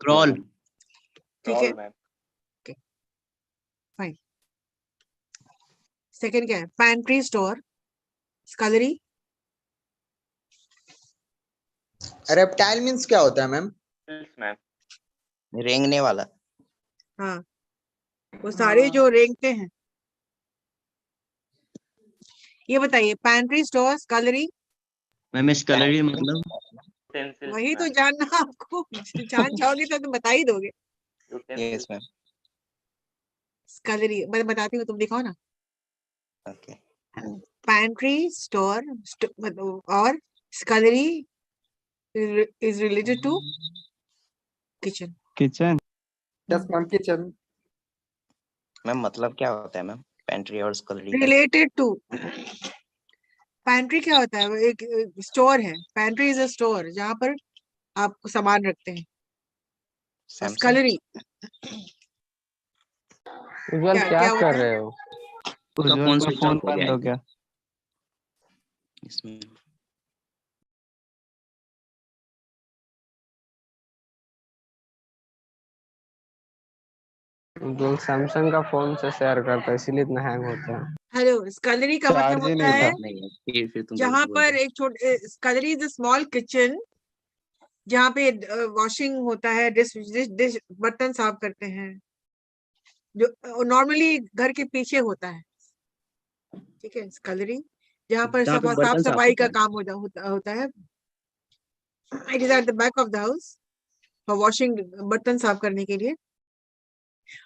क्रॉल. ठीक है, फाइन. सेकंड क्या है? Pantry store, scullery. Reptile means क्या होता है मैम? मैम. रेंगने वाला. हाँ, वो सारे जो रेंगते हैं. ये बताइए, पैंट्री स्टोर, स्कलरी. मैम स्कलरी मतलब वही तो जानना आपको. जान चाहोगे तो तुम बता ही दोगे. Yes ma'am. स्कलरी मैं बताती हूँ, तुम दिखाओ ना. ओके. पैंट्री स्टोर और स्कलरी is related to kitchen. Kitchen. Yes, ma'am. Kitchen. Ma'am मतलब क्या होता है मैम पेंट्री और स्कलरी? Related to. पैंट्री क्या होता है? वो एक स्टोर है. पैंट्री इज अ स्टोर जहाँ पर आप सामान रखते हैं. स्कलरी उज्जवल क्या होता कर है? रहे हो? उसका फोन फोन बंद हो गया. इसमें उज्जवल सैमसंग का फोन से शेयर करता है इसलिए इतना हैंग होता है. हेलो, स्कलरी का मतलब चार्ज ही होता नहीं है नहीं. फिर तुम जहाँ पर एक छोटे, स्कलरी इज अ स्मॉल किचन जहाँ पे वॉशिंग होता है, डिश बर्तन साफ करते हैं, जो नॉर्मली घर के पीछे होता है. ठीक है, स्कलरी जहाँ पर जहाँ पे साफ बर्तन साफ सफाई होता का है. काम होता है. It is at the back of the house for washing, बर्तन साफ करने के लिए.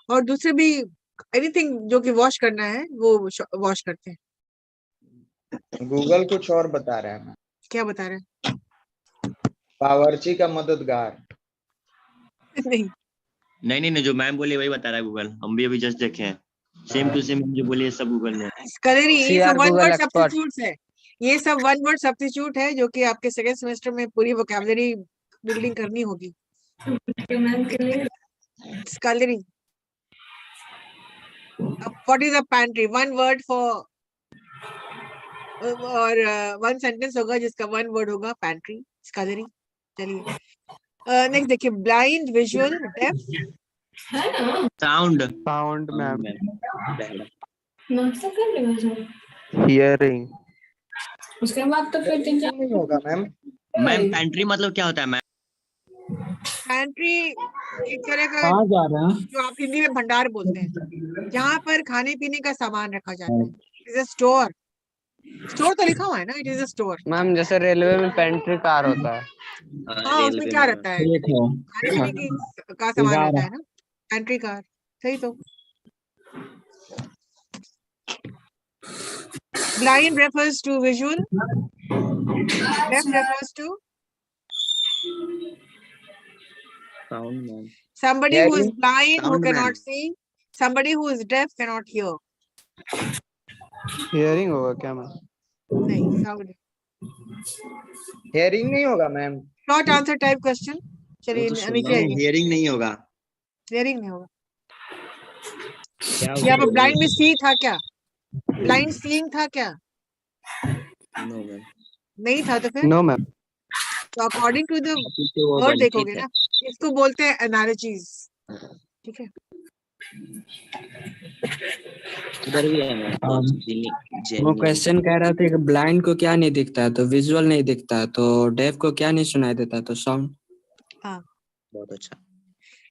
और दूसरे भी एनीथिंग जो कि वॉश करना है वो वॉश करते हैं. गूगल कुछ और बता रहा है मैम. क्या बता रहे हैं? बावर्ची का मददगार. नहीं, जो मैम बोले वही बता रहा है गूगल. हम भी अभी जस्ट देखे हैं. सेम टू सेम जो बोले सब गूगल ने. स्कलरी ये CR सब one Google word expert. Substitutes है. ये सब वन वर्ड सब्स्टिट्यूट है जो कि आपके सेकंड सेमेस्टर में पूरी वोकैबुलरी बिल्डिंग करनी होगी. Scullery. What is a pantry? One word for और वन सेंटेंस होगा जिसका वन वर्ड होगा पैंट्री, स्कलरी। चलिए नेक्स्ट देखिए, blind, visual, deaf, sound sound ma'am, hearing, उसके बाद तो फिर तीन नहीं होगा मैम। मैम पेंट्री मतलब क्या होता है मैम? पैंट्री एक तरह का कहाँ जा रहे हैं? जो आप हिंदी में भंडार बोलते हैं, जहाँ पर खाने पीने का सामान रखा जाता है। Is a store. स्टोर तो लिखा हुआ है ना, it is a store. Ma'am जैसे रेलवे में पेंट्री कार होता है। हाँ, उसमें रेलवे क्या में रहता है? ठीक है। खाने पीने की का सामान होता है ना, पेंट्री कार। सही तो। Blind refers to visual. Deaf refers to sound ma'am, somebody who is Hearing, blind, who Sound cannot man. see. Somebody who is deaf cannot hear. Hearing होगा क्या मैम? नहीं, sound. hearing नहीं होगा ma'am. Short answer type question. वो चलिए तो सुना नीचे हूँ, आइए। हियरिंग नहीं होगा। Hearing नहीं होगा। क्या यहाँ पर होगा? blind में see था क्या? Blind seeing था क्या? नो मैम, नहीं था तो फिर? नो मैम, तो according to the पीछे वो word बंटित देखोगे है। ना, इसको बोलते हैं analogies. ठीक है। उधर भी है मैम, वो जेन्युइन। क्वेश्चन कह रहा था कि ब्लाइंड को क्या नहीं दिखता है, तो विजुअल नहीं दिखता है, तो डेफ को क्या नहीं सुनाई देता है, तो साउंड। हाँ, बहुत अच्छा।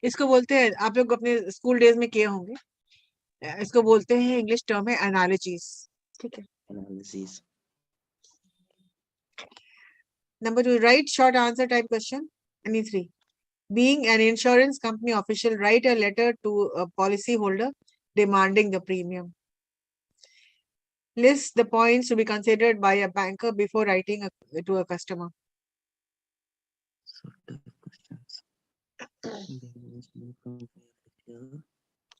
इसको बोलते हैं, आप लोग अपने स्कूल डेज में किए होंगे, इसको बोलते हैं, इंग्लिश टर्म है एनालॉजीज। ठीक है। Analysis. Number 2, write short answer type question. Any 3. Being an insurance company official, write a letter to a policy holder demanding the premium. List the points to be considered by a banker before writing to a customer. Sort of questions.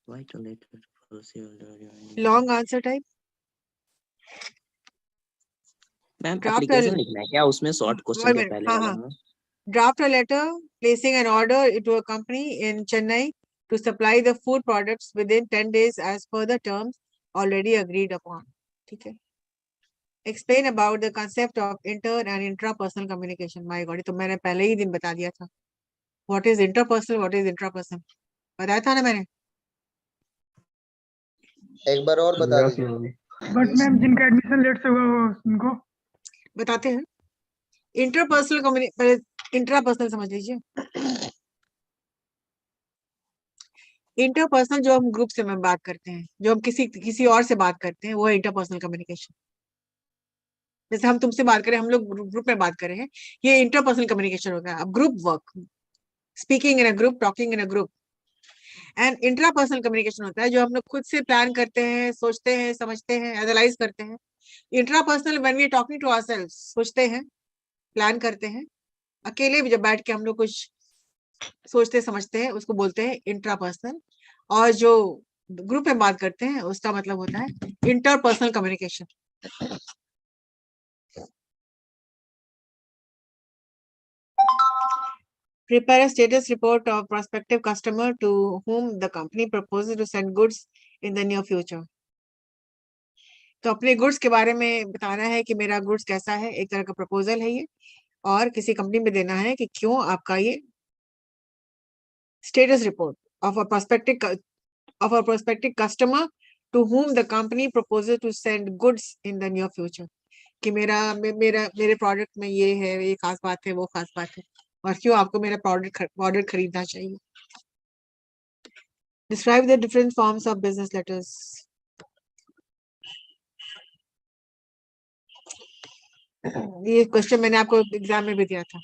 Write a letter to policyholder. Long answer type. Ma'am Draft application a लिखना है क्या? उसमें short question के पहले वाला में? draft a letter placing an order to a company in Chennai to supply the food products within 10 days as per the terms already agreed upon. ठीक है. Explain about the concept of inter and intrapersonal communication. My God, ये तो मैंने पहले ही दिन बता दिया था. What is interpersonal? What is intrapersonal? बताया था ना मैंने. एक बार और बता यस दीजिए। मैम, बट मैम जिनका एडमिशन लेट से हुआ वो उनको बताते हैं. इंटरपर्सनल कम्युनिकेशन, इंट्रापर्सनल समझ लीजिए. इंटरपर्सनल जो हम ग्रुप से में बात करते हैं, जो हम किसी और से बात करते हैं, वो है इंटरपर्सनल कम्युनिकेशन. जैसे हम तुमसे बात करें, हम लोग ग्रुप में बात कर रहे हैं, ये इंटरपर्सनल कम्युनिकेशन होगा. अब group work, speaking in a group, talking in a group. And intrapersonal communication होता है जो हम लोग खुद से प्लान करते हैं, सोचते हैं, समझते हैं, एनालाइज करते हैं. Intrapersonal when we are talking to ourselves, सोचते हैं, प्लान करते हैं, अकेले भी जब बैठ के हम लोग कुछ सोचते समझते हैं, उसको बोलते हैं इंट्रापर्सनल. और जो ग्रुप में बात करते हैं उसका मतलब होता है interpersonal communication. Prepare a status report of prospective customer to whom the company proposes to send goods in the near future. तो अपने गुड्स के बारे में बताना है कि मेरा गुड्स कैसा है, एक तरह का प्रपोजल है ये, और किसी कंपनी में देना है कि क्यों आपका ये status report of a prospective customer to whom the company proposes to send goods in the near future. कि मेरे प्रोडक्ट में ये है, ये खास बात है, वो खास बात है, और क्यों आपको मेरा प्रोडक्ट खरीदना चाहिए. Describe the different forms of business letters. ये क्वेश्चन मैंने आपको एग्जाम में भी दिया था.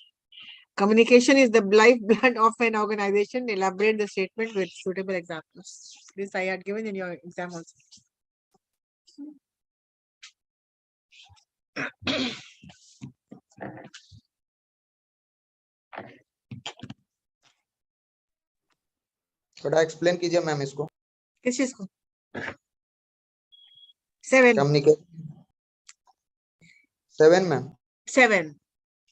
Communication is the lifeblood of an organization. Elaborate the statement with suitable examples. This I had given in your exam also. थोड़ा एक्सप्लेन कीजिए ma'am इसको। किस चीज को? 7. Communication 7 ma'am. 7.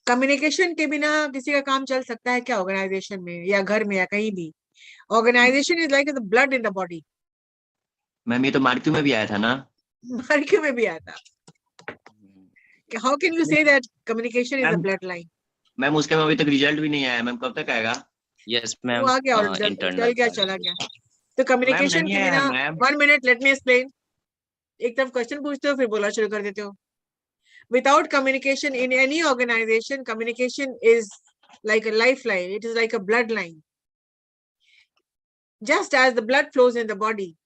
कम्युनिकेशन के बिना किसी का काम चल सकता है क्या ऑर्गेनाइजेशन में या घर में या कहीं भी? Organization is like the blood in the body. Ma'am ये तो मार्क्यू में भी आया था ना? मार्क्यू में भी आया था. How can you say that communication is a Ma'am, bloodline? Ma'am उसके में अभी तक रिजल्ट भी नहीं आया मैम, कब तक आएगा? Yes, वो ma'am. आ गया और चल Internal गया, part. चला गया. तो कम्युनिकेशन नहीं के आया बिना, ma'am. 1 minute, let me explain. एक तरफ क्वेश्चन पूछते हो फिर बोला शुरू कर देते हो. Without communication in any organization, communication is like a lifeline. It is like a bloodline. Just as the blood flows in the body,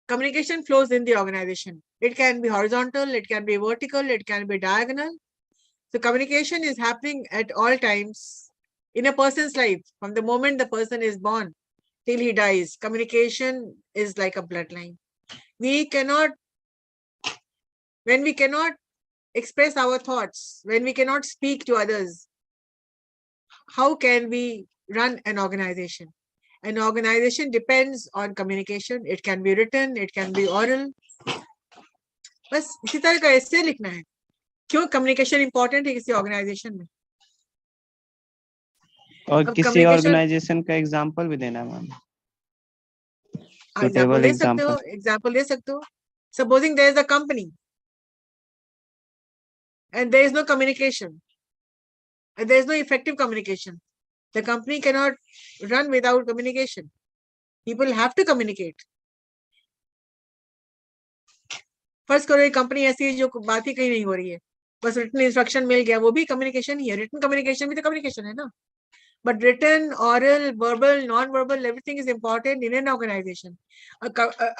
communication flows in the organization. It can be horizontal, it can be vertical, it can be diagonal. So communication is happening at all times in a person's life. From the moment the person is born till he dies, communication is like a bloodline. When we cannot express our thoughts, when we cannot speak to others, how can we run an organization? An organization depends on communication. It can be written, it can be oral. बस इसी तरह का ऐसे लिखना है. क्यों communication important है किसी ऑर्गेनाइजेशन में? और अब किसी communication- ऑर्गेनाइजेशन का एग्जांपल भी देना मैम. एग्जांपल दे सकते हो, एग्जांपल दे सकते हो. Supposing there is a company and there is no communication, and there is no effective communication, the company cannot run without communication. People have to communicate. First करो एक company ऐसी है जो बात ही कहीं नहीं हो रही है, बस रिटन इंस्ट्रक्शन मिल गया, वो भी कम्युनिकेशन ही है. रिटन कम्युनिकेशन भी तो कम्युनिकेशन है ना. But written, oral, verbal, non-verbal, everything is important in an organization.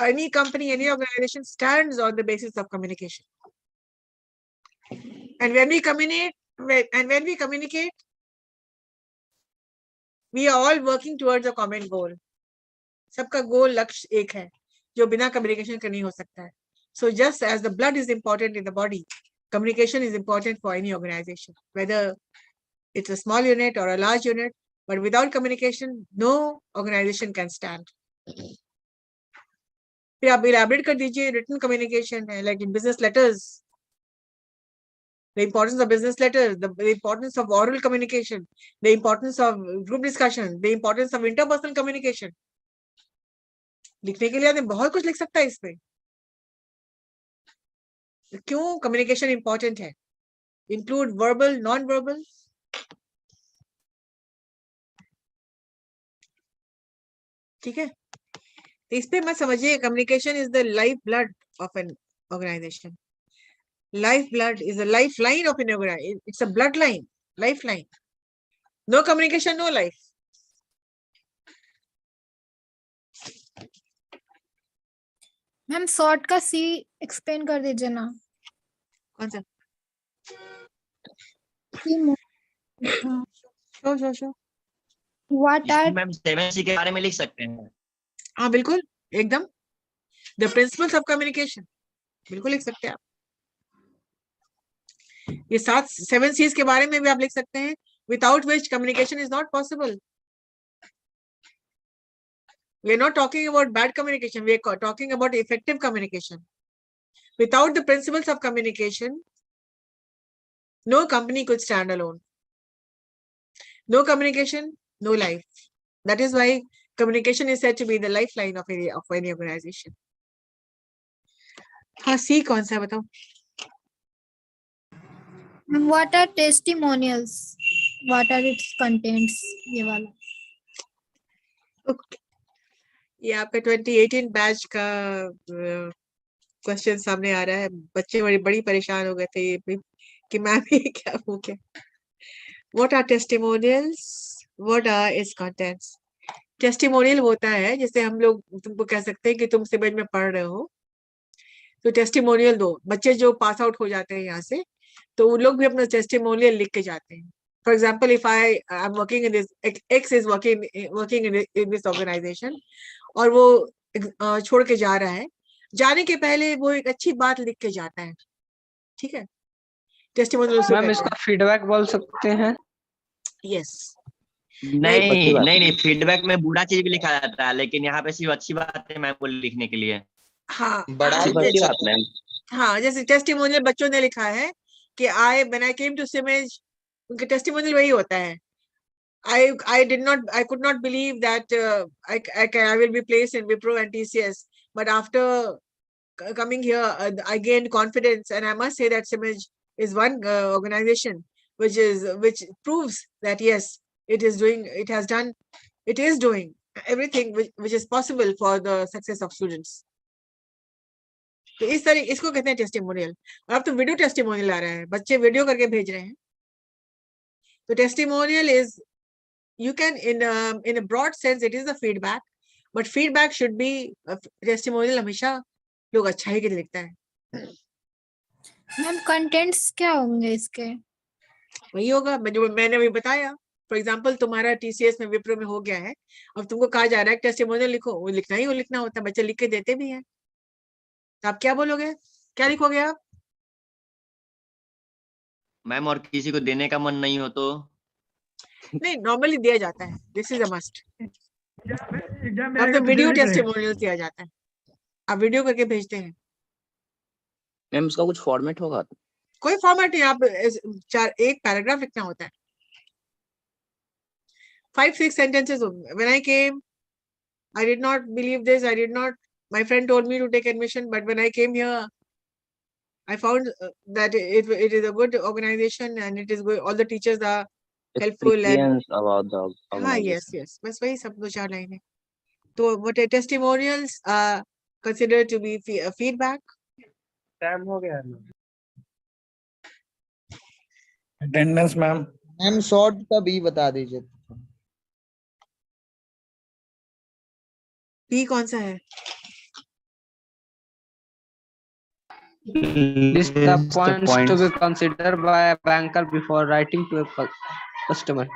Any company, any organization stands on the basis of communication. And when we communicate, we are all working towards a common goal. सबका गोल लक्ष्य एक है जो बिना communication के नहीं हो सकता है. So just as the blood is important in the body, communication is important for any organization, whether it's a small unit or a large unit. But without communication, no organization can stand. फिर आप elaborate कर दीजिए written communication है, like in business letters, the importance of business letters, the importance of oral communication, the importance of group discussion, the importance of interpersonal communication. लिखने के लिए आदमी बहुत कुछ लिख सकता है इसमें. क्यों कम्युनिकेशन इंपॉर्टेंट है? Include verbal, non verbal. ठीक है, तो इस पे मत समझिए. Communication is the life blood of an organization. Life blood is the life line of an organization. It's a blood line, life line. No communication, no life. Ma'am short का सी explain कर दीजिए ना. कौन सा? Show what are ma'am 7C के बारे में लिख सकते हैं. हाँ बिल्कुल, एकदम. द प्रिंसिपल्स ऑफ कम्युनिकेशन बिल्कुल लिख सकते हैं आप. ये 7 C's के बारे में भी आप लिख सकते हैं. Without which communication is not possible. We are not talking about bad communication. We are talking about effective communication. Without the principles of communication, no company could stand alone. No communication, no life. That is why communication is said to be the lifeline of any organization. हाँ, सी कौन सा बताओ? What are testimonials, what are its contents, ये वाला. Okay. ये आपका 2018 batch का question सामने आ रहा है. बच्चे बड़ी परेशान हो गए थे ये भी कि मैम ये क्या हो गया. What are testimonials? What are its contents? Testimonial होता है जैसे हम लोग तुमको कह सकते हैं कि तुम सिमज में पढ़ रहे हो तो टेस्टिमोनियल दो. बच्चे जो पास आउट हो जाते हैं यहाँ से तो उन लोग भी अपना टेस्टिमोनियल लिख के जाते हैं. For example, if I am working in this, X is working in this organization, और वो छोड़ के जा रहा है, जाने के पहले वो एक अच्छी बात लिख के जाता है. ठीक है, टेस्टिमोनियल. मैम इसका फीडबैक बोल सकते हैं. यस. नहीं, फीडबैक में बुरा चीज भी लिखा जाता है, लेकिन यहाँ पे सिर्फ अच्छी बात है मैम को लिखने के लिए. हाँ, अच्छी बात मैम. हाँ, जैसे टेस्टिमोनियल बच्चों ने लिखा है कि when I came to CIMAGE, उनके टेस्टिमोनियल वही होता है. I could not believe that I will be placed in Wipro and TCS, but after coming here, I gained confidence, and I must say that CIMAGE is one organization which proves that yes, it is doing everything which is possible for the success of students. तो इस तरह इसको कहते हैं testimonial. और अब तो video testimonial आ रहा है, बच्चे वीडियो करके भेज रहे हैं। तो testimonial is, you can in a broad sense it is a feedback, but feedback should be testimonial हमेशा लोग अच्छा ही के लिए लिखता है। मैम कंटेंट्स क्या होंगे इसके? वही होगा जो मैंने अभी बताया। फॉर एग्जांपल तुम्हारा टीसीएस में विप्रो में हो गया है, अब तुमको कहा जा रहा है टेस्टिमोनियल लिखो, वो लिखना होता है, बच्चे लिख के देते भी हैं। तो आप क्या बोलोगे, क्या लिखोगे आप? मैम और किसी को देने का मन नहीं हो तो? नहीं, नॉर्मली दिया जाता है, this is a must. Exam में अब आएगा तो तो वीडियो जरूरी रहेगा। टेस्टिमोनियल दिया जाता है, आप वीडियो करके भेजते हैं। मैम उसका कुछ फॉर्मेट होगा? कोई फॉर्मेट नहीं, आप एक पैराग्राफ लिखना होता है, 5-6 sentences. When I came, I did not believe this. My friend told me to take admission, but when I came here, I found that it is a good organization and it is good. All the teachers are helpful and Experience about the organization. yes. बस वही सब 2-4 लाइनें। तो what testimonials are considered to be feedback. Time हो गया है। Attendance ma'am. Ma'am short का भी बता दीजिए। P कौन सा है? List the points to be considered by a banker before writing to a customer.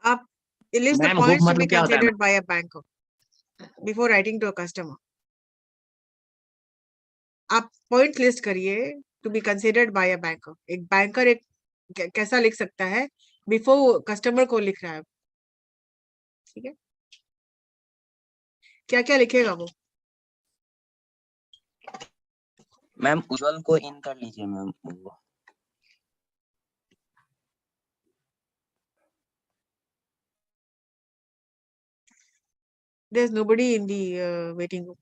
आप list the Ma'am, points hook to be मतलब क्या होता है? considered by a banker before writing to a customer. आप point list करिए to be considered by a banker. एक banker कैसा लिख सकता है बिफोर कस्टमर को लिख रहा है, ठीक है? क्या क्या लिखेगा वो? मैम उज्जवल को इन कर लीजिए ma'am. There's nobody in the waiting room.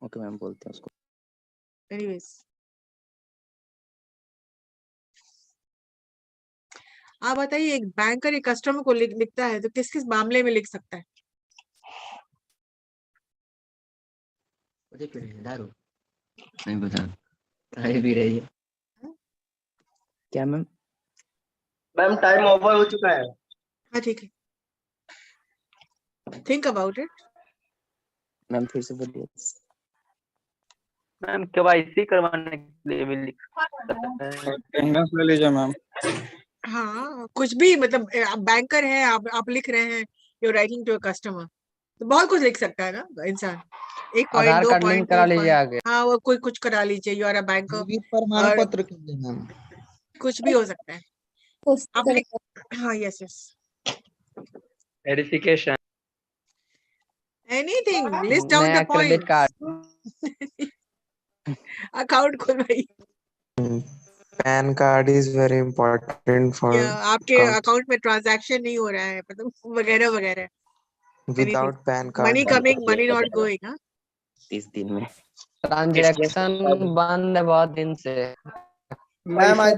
Okay ma'am, बोलते हैं उसको। Anyways, आप बताइए, एक बैंकर एक कस्टमर को लिखता है तो किस किस मामले में लिख सकता है? दारू नहीं पता, अरे भी रही है। क्या मैम? मैम टाइम ओवर हो चुका है। हाँ ठीक है, थिंक अबाउट इट। मैम फिर से बोलिए। मैम केवाईसी करवाने के लिए भी लिख सकते हैं। अटेंडेंस ले लीजिए मैम। हाँ, कुछ भी, मतलब आप बैंकर हैं, आप लिख रहे हैं you writing to a customer, तो बहुत कुछ लिख सकता है ना इंसान। 1 point, Aadhaar 2 card point, link करा 3 लीजिए पॉइंट। आगे। हाँ, वो कुछ करा लीजिए, यू आर अ बैंकर, जीवित प्रमाण और पत्र के लिए मैम। कुछ भी हो सकता है। आप हाँ, yes verification, anything, list down नया द क्रेडिट पॉइंट्स। अकाउंट खुलवाइए, PAN card is very important for या आपके account. अकाउंट में ट्रांजैक्शन नहीं हो रहा है, मतलब वगैरह वगैरह। Without PAN card, money coming, money not going. 30 दिन में ट्रांजैक्शन बंद है बहुत दिन से। मैम आई